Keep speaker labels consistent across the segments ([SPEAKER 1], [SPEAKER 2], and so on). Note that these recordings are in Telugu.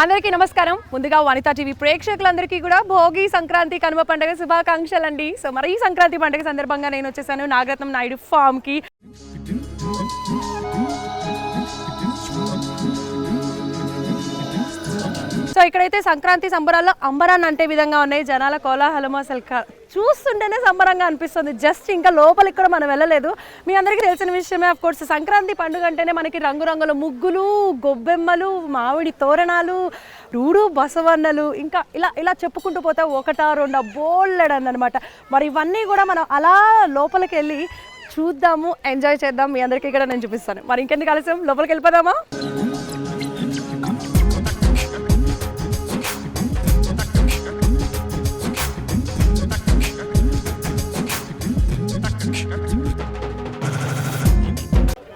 [SPEAKER 1] అందరికీ నమస్కారం. ముందుగా వనితా టీవీ ప్రేక్షకులందరికీ కూడా భోగి సంక్రాంతి కనుమ పండుగ శుభాకాంక్షలు అండి. సో మరి ఈ సంక్రాంతి పండుగ సందర్భంగా నేను వచ్చేసాను నాగరత్నం నాయుడు ఫామ్ కి. సో ఇక్కడైతే సంక్రాంతి సంబరాల్లో అంబరాన్ని అంటే విధంగా ఉన్నాయి. జనాల కోలాహలం అసలు చూస్తుంటేనే సంబరంగా అనిపిస్తుంది. జస్ట్ ఇంకా లోపలికి కూడా మనం వెళ్ళలేదు. మీ అందరికీ తెలిసిన విషయమే. ఆఫ్ కోర్స్ సంక్రాంతి పండుగ అంటేనే మనకి రంగురంగుల ముగ్గులు, గొబ్బెమ్మలు, మామిడి తోరణాలు, రూడు బసవన్నలు, ఇంకా ఇలా ఇలా చెప్పుకుంటూ పోతే ఒకటా రెండా బోల్డన్ అనమాట. మరి ఇవన్నీ కూడా మనం అలా లోపలికి వెళ్ళి చూద్దాము, ఎంజాయ్ చేద్దాం. మీ అందరికీ కూడా నేను చూపిస్తాను. మరి ఇంకెందుకు ఆలస్యం, లోపలికి వెళ్ళిపోదామా?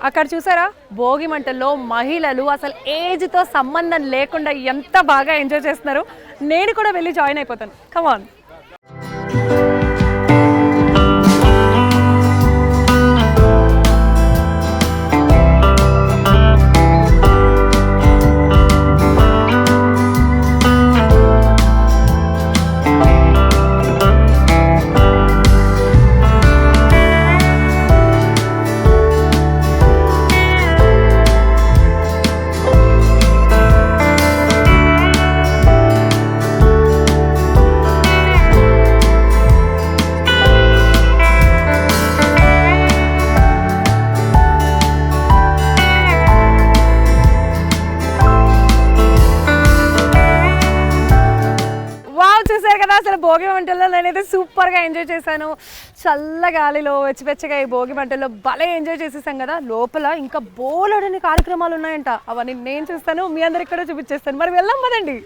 [SPEAKER 1] అక్కడ చూసారా, భోగి మంటల్లో మహిళలు అసలు ఏజ్తో సంబంధం లేకుండా ఎంత బాగా ఎంజాయ్ చేస్తున్నారు. నేను కూడా వెళ్ళి జాయిన్ అయిపోతాను. కమాన్. అసలు భోగి మంటల్లో నేనైతే సూపర్గా ఎంజాయ్ చేశాను. చల్ల గాలిలో వెచ్చగా ఈ భోగి మంటల్లో భలే ఎంజాయ్ చేసేసాం కదా. లోపల ఇంకా బోలెడని కార్యక్రమాలు ఉన్నాయంట. అవన్నీ నేను చూస్తాను, మీ అందరికి కూడా చూపించేస్తాను. మరి వెళ్దాం పదండి.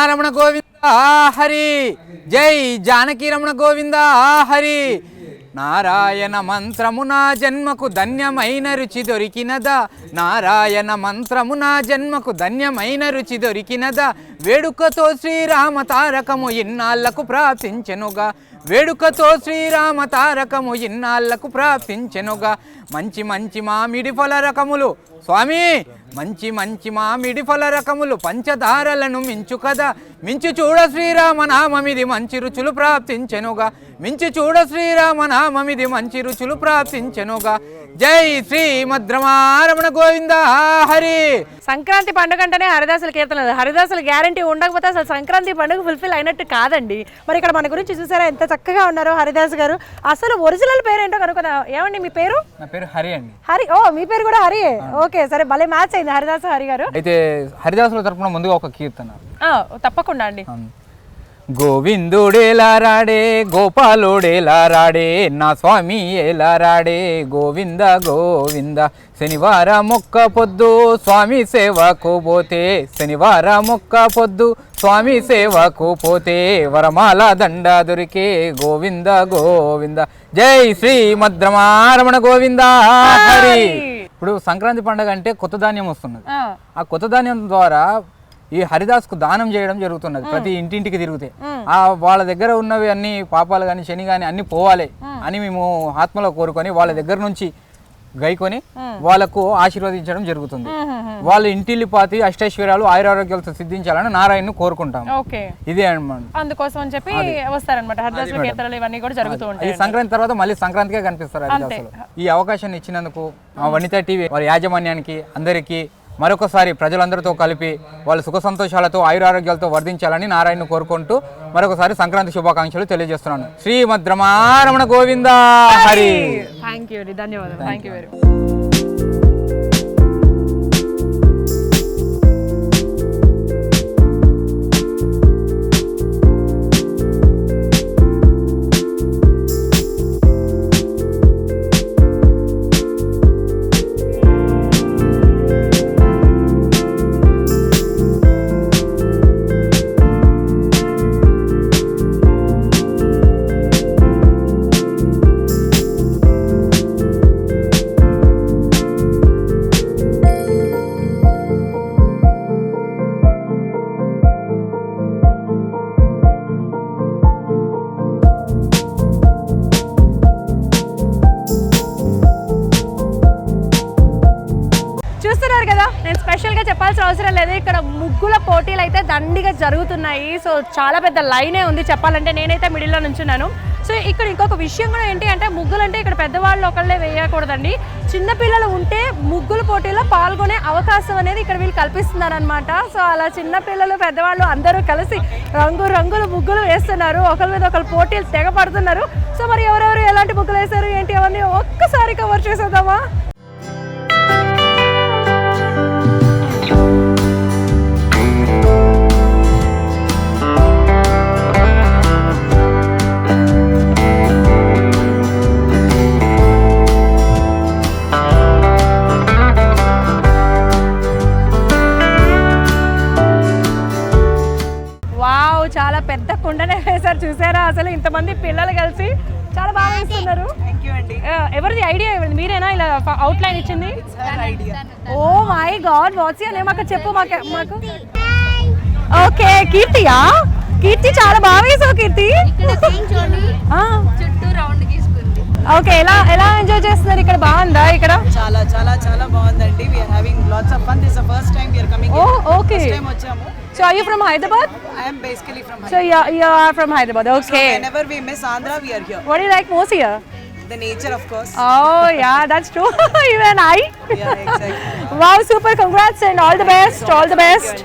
[SPEAKER 2] రమణ గోవింద హరి, జై జానకి రమణ గోవింద హరి. నారాయణ మంత్రము నా జన్మకు ధన్యమైన రుచి దొరికినదా, నారాయణ మంత్రము నా జన్మకు ధన్యమైన రుచి దొరికినదా. వేడుకతో శ్రీరామ తారకము ఇన్నాళ్లకు ప్రాప్తించెనుగా, వేడుకతో శ్రీరామ తారకము ఇన్నాళ్లకు ప్రాప్తించెనుగా. మంచి మంచి మామిడి ఫల రకములు స్వామి, మంచి మంచి మామిడి ఫల రకములు పంచదారలను మించు కదా. మించి చూడ శ్రీరామ నామమిది మంచి రుచులు ప్రాప్తించెనుగా, మించి చూడ శ్రీరామ నామమిది మంచి రుచులు ప్రాప్తించెనుగా. జై శ్రీమద్రమారమణ గోవింద హరి.
[SPEAKER 1] సంక్రాంతి పండుగ అంటేనే హరిదాసుల కీర్తనలు. హరిదాసుల గ్యారంటీ ఉండకపోతే అసలు సంక్రాంతి పండుగ ఫుల్ఫిల్ అయినట్టు కాదండి. మరి ఇక్కడ మన గురించి చూసారా ఎంత చక్కగా ఉన్నారో హరిదాస్ గారు. అసలు ఒరిజినల్ పేరు ఏంటో కనుక్కుందా. ఏమండి మీ పేరు?
[SPEAKER 2] నా పేరు హరి అండి.
[SPEAKER 1] హరి. ఓ, మీ పేరు కూడా హరి. ఓకే, సరే, భలే మ్యాచ్ అయింది హరిదాస్ హరి గారు.
[SPEAKER 2] అయితే హరిదాసుల తరపున ముందుగా ఒక కీర్తన.
[SPEAKER 1] తప్పకుండా అండి.
[SPEAKER 2] గోవిందుడేలా రాడే, గోపాలుడేలా రాడే, నా స్వామి ఎలా రాడే, గోవింద గోవింద. శనివారం మొక్క పొద్దు స్వామి సేవకు పోతే, శనివారం మొక్క పొద్దు స్వామి సేవకు పోతే, వరమాల దండ దొరికే గోవింద గోవింద. జై శ్రీమద్రమారమణ గోవింద హరి. ఇప్పుడు సంక్రాంతి పండుగ అంటే కొత్త ధాన్యం వస్తున్నది. ఆ కొత్త ధాన్యం ద్వారా ఈ హరిదాస్కు దానం చేయడం జరుగుతున్నది. ప్రతి ఇంటింటికి తిరిగితే వాళ్ళ దగ్గర ఉన్నవి అన్ని పాపాలు కానీ శని కానీ అన్ని పోవాలి అని మేము ఆత్మలో కోరుకొని వాళ్ళ దగ్గర నుంచి గైకొని వాళ్ళకు ఆశీర్వదించడం జరుగుతుంది. వాళ్ళ ఇంటిల్లి పాతి అష్టైశ్వర్యాలు ఆయురారోగ్యాలతో సిద్ధించాలని నారాయణను కోరుకుంటాం. ఇదే అన్నమాట.
[SPEAKER 1] అందుకోసం అని చెప్పి వస్తారన్నమాట హరిదాసుల కీర్తనలు ఇవన్నీ కూడా జరుగుతూ ఉంటాయి.
[SPEAKER 2] ఈ సంక్రాంతి తర్వాత మళ్ళీ సంక్రాంతికే కనిపిస్తారు హరిదాసులు. ఈ అవకాశాన్ని ఇచ్చినందుకు వనితా టీవీ వారి యాజమాన్యానికి అందరికీ మరొకసారి ప్రజలందరితో కలిపి వాళ్ళు సుఖ సంతోషాలతో ఆయురారోగ్యాలతో వర్ధించాలని నారాయణను కోరుకుంటూ మరొకసారి సంక్రాంతి శుభాకాంక్షలు తెలియజేస్తున్నాను. శ్రీమద్రమారమణ గోవింద హరి.
[SPEAKER 1] థ్యాంక్ యూ, ధన్యవాదాలు. Thank you very much. నేను స్పెషల్గా చెప్పాల్సిన అవసరం లేదు, ఇక్కడ ముగ్గుల పోటీలు అయితే దండిగా జరుగుతున్నాయి. సో చాలా పెద్ద లైనే ఉంది చెప్పాలంటే, నేనైతే మిడిల్లో నుంచున్నాను. సో ఇక్కడ ఇంకొక విషయం కూడా ఏంటి అంటే, ముగ్గులు అంటే ఇక్కడ పెద్దవాళ్ళు ఒకళ్ళే వేయకూడదండి, చిన్నపిల్లలు ఉంటే ముగ్గుల పోటీలో పాల్గొనే అవకాశం అనేది ఇక్కడ వీళ్ళు కల్పిస్తున్నారనమాట. సో అలా చిన్నపిల్లలు పెద్దవాళ్ళు అందరూ కలిసి రంగుల ముగ్గులు వేస్తున్నారు, ఒకరి మీద ఒకరు పోటీలు తెగ పడుతున్నారు. సో మరి ఎవరెవరు ఎలాంటి ముగ్గులు వేశారు ఏంటి అవన్నీ ఒక్కసారి కవర్ చేసేద్దామా. చాలా పెద్ద కుండనే వేశారు చూసారా, అసలు ఇంతమంది పిల్లలు కలిసి చాలా బాగా వేస్తున్నారు. ఎవరిది ఐడియా ఇవ్వండి, మీరేనా ఇలా అవుట్ లైన్ ఇచ్చింది? Oh my God, what's your name అక్కడ చెప్పు మాకు. ఓకే, కీర్తియా? కీర్తి చాలా బాగా వేసావు కీర్తి. ఓకే, ఎలా ఎంజాయ్ చేస్తున్నారు ఇక్కడ? బాగుందా ఇక్కడ?
[SPEAKER 3] చాలా చాలా చాలా బాగుందండి. we are having lots of fun. This is the first time we are coming here.
[SPEAKER 1] Oh, okay.
[SPEAKER 3] First time వచ్చాము.
[SPEAKER 1] So are you from Hyderabad?
[SPEAKER 3] I am basically from
[SPEAKER 1] So
[SPEAKER 3] Hyderabad.
[SPEAKER 1] you are from Hyderabad. Okay.
[SPEAKER 3] So whenever we miss Andhra, we are here.
[SPEAKER 1] What do you like most here?
[SPEAKER 3] The nature, of course.
[SPEAKER 1] Oh yeah, that's true. Even I.
[SPEAKER 3] Yeah, exactly.
[SPEAKER 1] Wow, super! Congrats and all the best. All the best.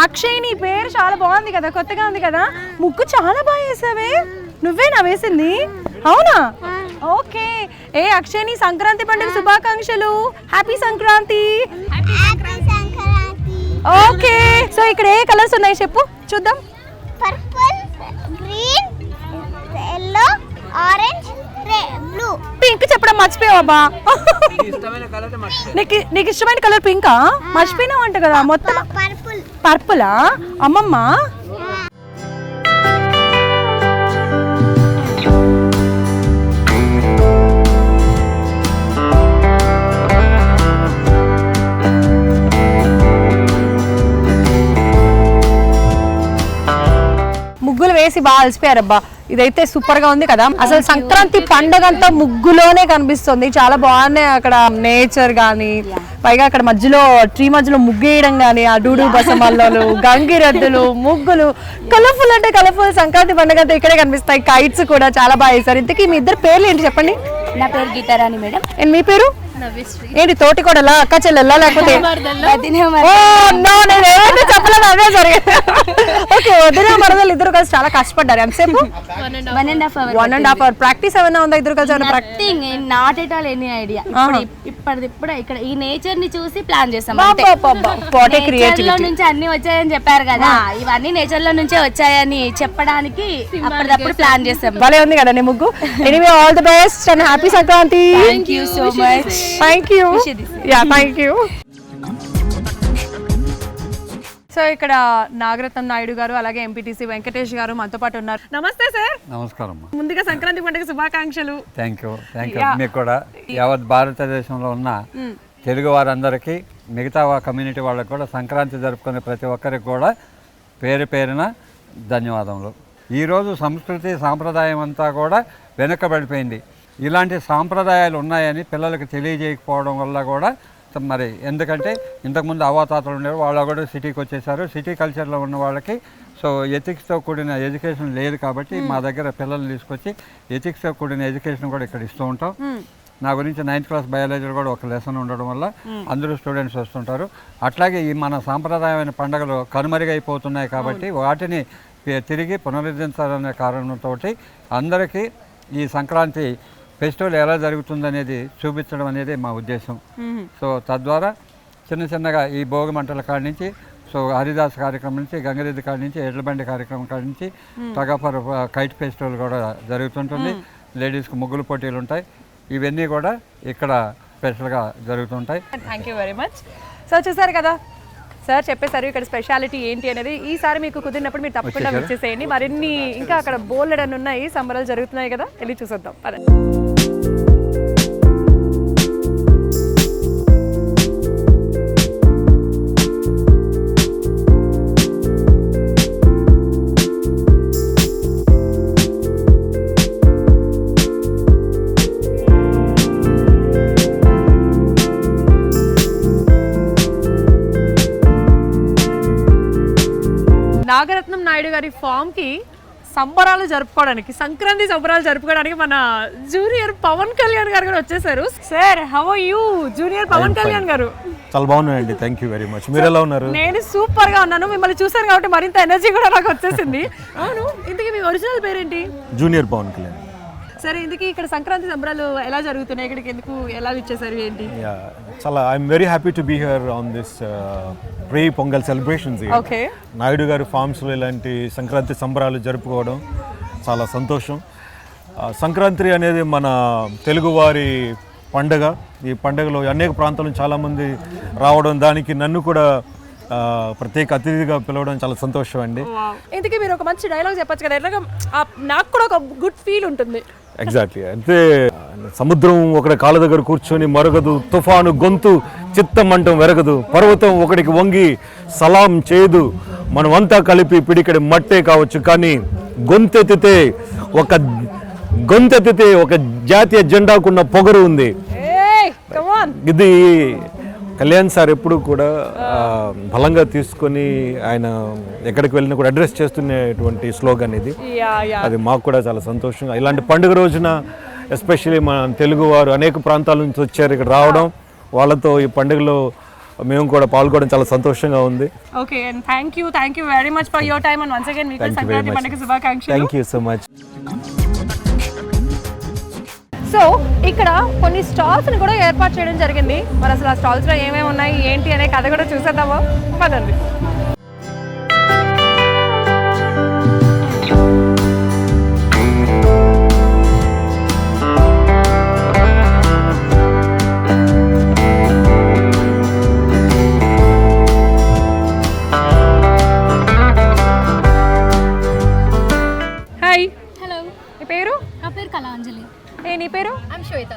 [SPEAKER 1] Akshay, నీ పేరు చాలా బాగుంది కదా, కొత్తగా ఉంది కదా, ముగ్గు చాలా బాగా వేసావే. నువ్వేనా వేసింది? అవునా? ఓకే. అక్షయ్, నీ సంక్రాంతి పండుగ శుభాకాంక్షలు. హ్యాపీ సంక్రాంతి. ఓకే, సో ఇక్కడ ఏ కలర్స్ ఉన్నాయి చెప్పు చూద్దాం.
[SPEAKER 4] Purple, green, yellow, orange, blue.
[SPEAKER 1] Pink చెప్పడం మర్చిపోయావా? నీకు ఇష్టమైన కలర్ పింకా? మర్చిపోయినావు అంట కదా మొత్తం. పర్పులా అమ్మమ్మ? ముగ్గులు వేసి బాగా అలసిపోయారబ్బా. ఇదైతే సూపర్ గా ఉంది కదా, అసలు సంక్రాంతి పండుగ అంతా ముగ్గులోనే కనిపిస్తుంది. చాలా బాగున్నాయి అక్కడ నేచర్ గానీ, పైగా అక్కడ మధ్యలో ట్రీ మధ్యలో ముగ్గు వేయడం గానీ, ఆ డూడు బసమల్లలు, గంగిరెద్దులు, ముగ్గులు, కలర్ఫుల్ అంటే కలర్ఫుల్ సంక్రాంతి పండుగ అంతా ఇక్కడే కనిపిస్తాయి. కైట్స్ కూడా చాలా బాగా వేశారు. ఇంతకీ మీ ఇద్దరు పేర్లు ఏంటి చెప్పండి?
[SPEAKER 4] నా పేరు గీతారాణి మేడం.
[SPEAKER 1] మీ పేరు? ఏంటి తోటి కూడా అక్క చెల్లెల్లా లేకపోతే? చెప్పలేదు, అదే జరిగింది. ఓకే, వదిన మరదలు ఇద్దరు కలిసి చాలా కష్టపడ్డారు. ఎంతసేపు? 1.5 hour. ప్రాక్టీస్ ఏమైనా ఉందా ఇద్దరు కలిసి?
[SPEAKER 4] Not at all any idea. ఇప్పుడే ఇక్కడ ఈ నేచర్ ని చూసి ప్లాన్ చేసాం. నేచర్ నుంచి అన్ని వచ్చాయని చెప్పారు కదా, ఇవన్నీ నేచర్ లో నుంచే వచ్చాయని చెప్పడానికి అప్పటిదప్పుడు ప్లాన్ చేసాం.
[SPEAKER 1] భలే ఉంది కదా నీ ముగ్గు. Anyway, all the best and happy Sankranti.
[SPEAKER 4] Thank you so much.
[SPEAKER 1] Thank you. Yeah, thank you. So ఇక్కడ నాగరత్నం నాయుడు గారు అలాగే ఎంపీటీసీ వెంకటేష్ గారు మనతో పాటు ఉన్నారు. నమస్తే సార్.
[SPEAKER 5] నమస్కారం.
[SPEAKER 1] ముందుగా సంక్రాంతి పండుగ శుభాకాంక్షలు.
[SPEAKER 5] Thank you. మీకు కూడా యావత్ భారతదేశంలో ఉన్న తెలుగు వారందరికీ, మిగతా కమ్యూనిటీ వాళ్ళకి కూడా సంక్రాంతి జరుపుకునే ప్రతి ఒక్కరికి కూడా పేరు పేరున ధన్యవాదములు. ఈరోజు సంస్కృతి సాంప్రదాయం అంతా కూడా వెనుకబడిపోయింది. ఇలాంటి సాంప్రదాయాలు ఉన్నాయని పిల్లలకు తెలియజేయకపోవడం వల్ల కూడా మరి, ఎందుకంటే ఇంతకుముందు అవాతాతలు ఉండేవారు, వాళ్ళు కూడా సిటీకి వచ్చేసారు. సిటీ కల్చర్లో ఉన్న వాళ్ళకి సో ఎథిక్స్తో కూడిన ఎడ్యుకేషన్ లేదు కాబట్టి మా దగ్గర పిల్లల్ని తీసుకొచ్చి ఎథిక్స్తో కూడిన ఎడ్యుకేషన్ కూడా ఇక్కడ ఇస్తూ ఉంటాం. నా గురించి 9th క్లాస్ బయాలజీలో కూడా ఒక లెసన్ ఉండడం వల్ల అందరూ స్టూడెంట్స్ వస్తుంటారు. అట్లాగే ఈ మన సాంప్రదాయమైన పండుగలు కనుమరుగైపోతున్నాయి కాబట్టి వాటిని తిరిగి పునరుద్ధరించాలనే కారణంతో అందరికీ ఈ సంక్రాంతి ఫెస్టివల్ ఎలా జరుగుతుందనేది చూపించడం అనేది మా ఉద్దేశం. సో తద్వారా చిన్నగా ఈ భోగి మంటల కాడి నుంచి, సో హరిదాస్ కార్యక్రమం నుంచి, గంగిరెద్దు కాడి నుంచి, ఎడ్లబండి కార్యక్రమం కాడి నుంచి, టగాఫర్ కైట్ ఫెస్టివల్ కూడా జరుగుతుంటుంది. లేడీస్కి ముగ్గులు పోటీలు ఉంటాయి. ఇవన్నీ కూడా ఇక్కడ స్పెషల్గా జరుగుతుంటాయి.
[SPEAKER 1] Thank you very much. So చూసారు కదా సార్ చెప్పేశారు ఇక్కడ స్పెషాలిటీ ఏంటి అనేది. ఈసారి మీకు కుదిరినప్పుడు మీరు తప్పకుండా వచ్చేసేయండి. మరిన్ని ఇంకా అక్కడ బోల్డ్ ఉన్నాయి, సంబరాలు జరుగుతున్నాయి కదా, వెళ్ళి చూసొద్దాం పదండి. నాగరత్నం నాయుడు గారి ఫామ్ కి సంబరాలు జరుపుకోవడానికి, సంక్రాంతి సంబరాలు జరుపుకోవడానికి మన జూనియర్ పవన్ కళ్యాణ్ గారు కూడా వచ్చేసారు. Sir how are you junior Pawan Kalyan garu?
[SPEAKER 6] చాలా బాగున్నాయండి, థ్యాంక్ యూ వెరీ మచ్. మీరు ఎలా ఉన్నారు?
[SPEAKER 1] నేను సూపర్ గా ఉన్నాను. మిమ్మల్ని చూసాను కాబట్టి మరింత ఎనర్జీ కూడా నాకు వచ్చేసింది. అవును, ఇంతకీ మీ ఒరిజినల్ పేరేంటి?
[SPEAKER 6] జూనియర్ పవన్ కళ్యాణ్.
[SPEAKER 1] సరే, ఇంతకీ ఇక్కడ సంక్రాంతి సంబరాలు ఎలా జరుగుతున్నాయి, ఇక్కడికి ఎందుకు ఎలా వచ్చేసారు ఏంటి?
[SPEAKER 6] చాలా I'm very happy to be here on this pre Pongal celebrations.
[SPEAKER 1] Okay,
[SPEAKER 6] Naidu garu ఫార్మ్స్లో ఇలాంటి సంక్రాంతి సంబరాలు జరుపుకోవడం చాలా సంతోషం. సంక్రాంతి అనేది మన తెలుగువారి పండగ. ఈ పండుగలో అనేక ప్రాంతాల నుంచి చాలామంది రావడం, దానికి నన్ను కూడా ప్రత్యేక అతిథిగా పిలవడం చాలా సంతోషం అండి.
[SPEAKER 1] ఇంతకీ మీరు ఒక మంచి డైలాగ్ చెప్పచ్చు కదా, ఎట్లాగా నాకు కూడా ఒక గుడ్ ఫీల్ ఉంటుంది.
[SPEAKER 6] ఎగ్జాక్ట్లీ, అంటే సముద్రం ఒకటి కాళ్ళ దగ్గర కూర్చొని మరగదు, తుఫాను గొంతు చిత్తమంటం వెరగదు, పర్వతం ఒకటికి వంగి సలాం చేయదు, మనమంతా కలిపి పిడికడి మట్టే కావచ్చు, కానీ గొంతెత్తితే ఒక జాతీయ జెండాకున్న పొగరు ఉంది. ఇది కళ్యాణ్ సార్ ఎప్పుడు కూడా బలంగా తీసుకొని ఆయన ఎక్కడికి వెళ్ళినా కూడా అడ్రస్ చేస్తున్నటువంటి స్లోగన్ ఇది. అది మాకు కూడా చాలా సంతోషంగా, ఇలాంటి పండుగ రోజున ఎస్పెషల్లీ మన తెలుగు వారు అనేక ప్రాంతాల నుంచి వచ్చారు ఇక్కడ రావడం, వాళ్ళతో ఈ పండుగలో మేము కూడా పాల్గొనడం చాలా సంతోషంగా ఉంది.
[SPEAKER 1] Okay, and thank you very much for your time and once again మీకు సంక్రాంతి పండుగ శుభాకాంక్షలు.
[SPEAKER 6] Thank you so much.
[SPEAKER 1] So ఇక్కడ కొన్ని స్టాల్స్ని కూడా ఏర్పాటు చేయడం జరిగింది. మరి అసలు ఆ స్టాల్స్లో ఏమేమి ఉన్నాయి ఏంటి అనే కథ కూడా చూసేద్దామా, పదండి. హాయ్,
[SPEAKER 7] హలో,
[SPEAKER 1] మీ పేరు?
[SPEAKER 7] నా పేరు కళాంజలి.
[SPEAKER 1] నీ పేరు?
[SPEAKER 7] ఐమ్ శ్వేత.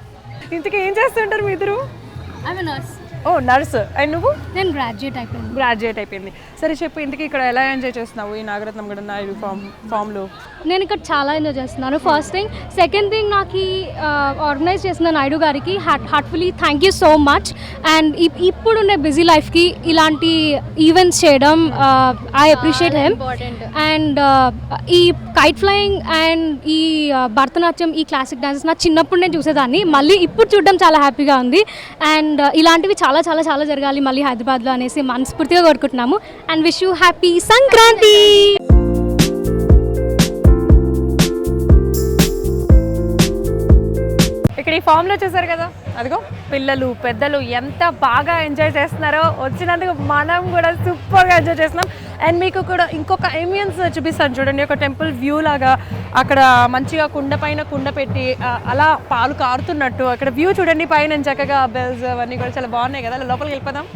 [SPEAKER 1] ఇంతకీ ఏం చేస్తుంటారు మీ ఇద్దరు?
[SPEAKER 7] I'm nurse.
[SPEAKER 1] Oh nurse. And నువ్వు?
[SPEAKER 7] నేను గ్రాడ్యుయేట్ అయిపోయింది.
[SPEAKER 1] సరే చెప్పు, ఇంతకీ ఇక్కడ ఎలా ఎంజాయ్ చేస్తున్నావు ఈ నాగరత్నం కూడా నాయుడు ఫామ్లో?
[SPEAKER 7] నేను ఇక్కడ చాలా ఎంజాయ్ చేస్తున్నాను. First thing. సెకండ్ థింగ్, నాకు ఈ ఆర్గనైజ్ చేసిన నాయుడు గారికి heartfully thank you so much. And ఇప్పుడున్న బిజీ లైఫ్కి ఇలాంటి ఈవెంట్స్ చేయడం ఐ అప్రిషియేట్ హిమ్. అండ్ ఈ కైట్ ఫ్లయింగ్ అండ్ ఈ భరతనాట్యం, ఈ క్లాసిక్ డాన్సెస్ నా చిన్నప్పుడు నేను చూసేదాన్ని, మళ్ళీ ఇప్పుడు చూడడం చాలా హ్యాపీగా ఉంది. అండ్ ఇలాంటివి చాలా చాలా చాలా జరగాలి మళ్ళీ హైదరాబాద్లో అనేసి మనస్ఫూర్తిగా కోరుకుంటున్నాము. And wish you happy Sankranti.
[SPEAKER 1] ఇక్కడ ఈ ఫామ్లో చూసారు కదా, అదిగో పిల్లలు పెద్దలు ఎంత బాగా ఎంజాయ్ చేస్తున్నారో. వచ్చినందుకు మనం కూడా సూపర్గా ఎంజాయ్ చేస్తున్నాం. అండ్ మీకు కూడా ఇంకొక ఎమియన్స్ చూపిస్తాను చూడండి, ఒక టెంపుల్ వ్యూ లాగా. అక్కడ మంచిగా కుండ పైన కుండ పెట్టి అలా పాలు కారుతున్నట్టు అక్కడ వ్యూ చూడండి పైన, చక్కగా బెల్స్ అవన్నీ కూడా చాలా బాగున్నాయి కదా. లోపలికి వెళ్ళిపోదాం.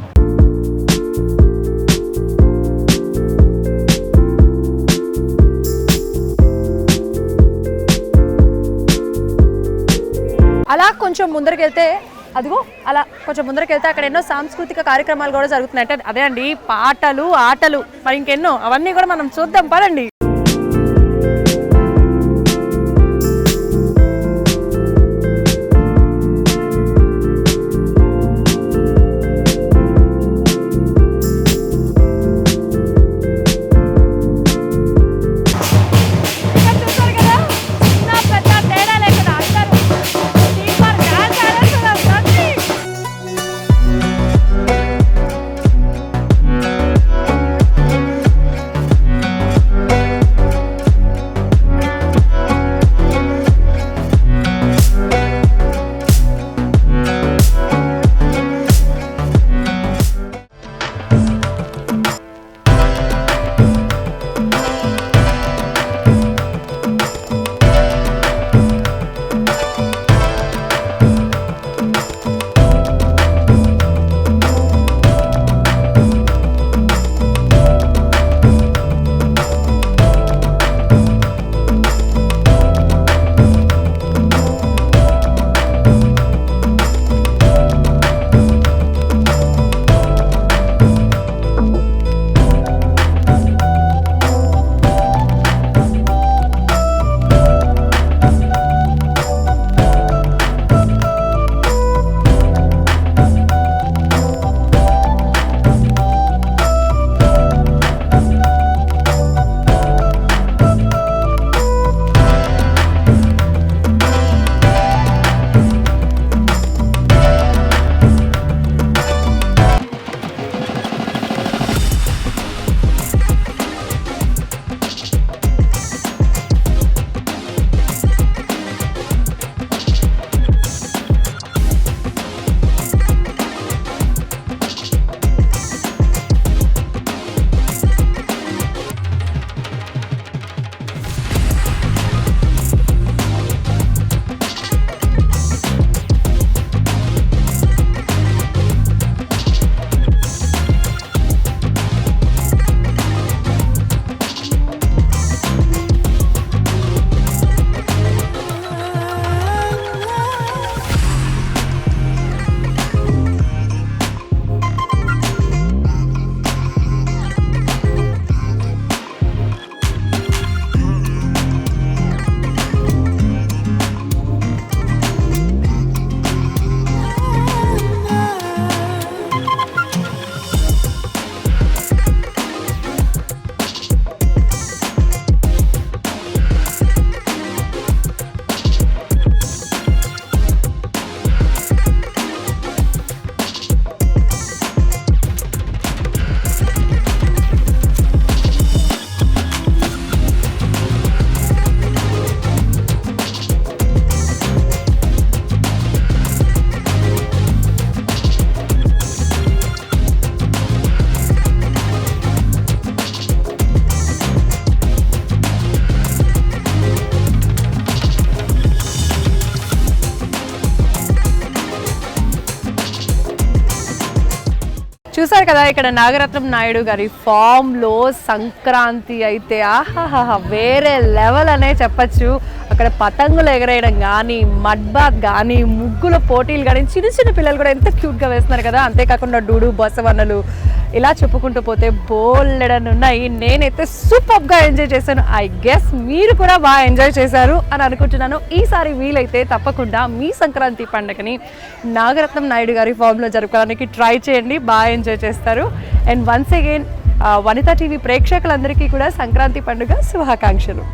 [SPEAKER 1] అలా కొంచెం ముందరికి వెళ్తే అక్కడ ఎన్నో సాంస్కృతిక కార్యక్రమాలు కూడా జరుగుతున్నాయి. అంటే అదే అండి, పాటలు ఆటలు, మరి ఇంకెన్నో, అవన్నీ కూడా మనం చూద్దాం పదండి. చూసారు కదా ఇక్కడ నాగరత్నం నాయుడు గారి ఫామ్లో సంక్రాంతి అయితే ఆహాహా వేరే లెవెల్ అనే చెప్పచ్చు. అక్కడ పతంగులు ఎగరేయడం కానీ, మడ్ బాత్ కానీ, ముగ్గుల పోటీలు కానీ, చిన్న చిన్న పిల్లలు కూడా ఎంత క్యూట్గా వేస్తున్నారు కదా. అంతేకాకుండా డూడు బసవన్నలు ఇలా చెప్పుకుంటూ పోతే బోల్డెడన్ ఉన్నాయి. నేనైతే సూపర్గా ఎంజాయ్ చేశాను. ఐ గెస్ మీరు కూడా బాగా ఎంజాయ్ చేశారు అని అనుకుంటున్నాను. ఈసారి వీలైతే తప్పకుండా మీ సంక్రాంతి పండుగని నాగరత్నం నాయుడు గారి ఫామ్లో జరుపుకోవడానికి ట్రై చేయండి, బాగా ఎంజాయ్ చేస్తారు. And once again Vanitha TV ప్రేక్షకులందరికీ కూడా సంక్రాంతి పండుగ శుభాకాంక్షలు.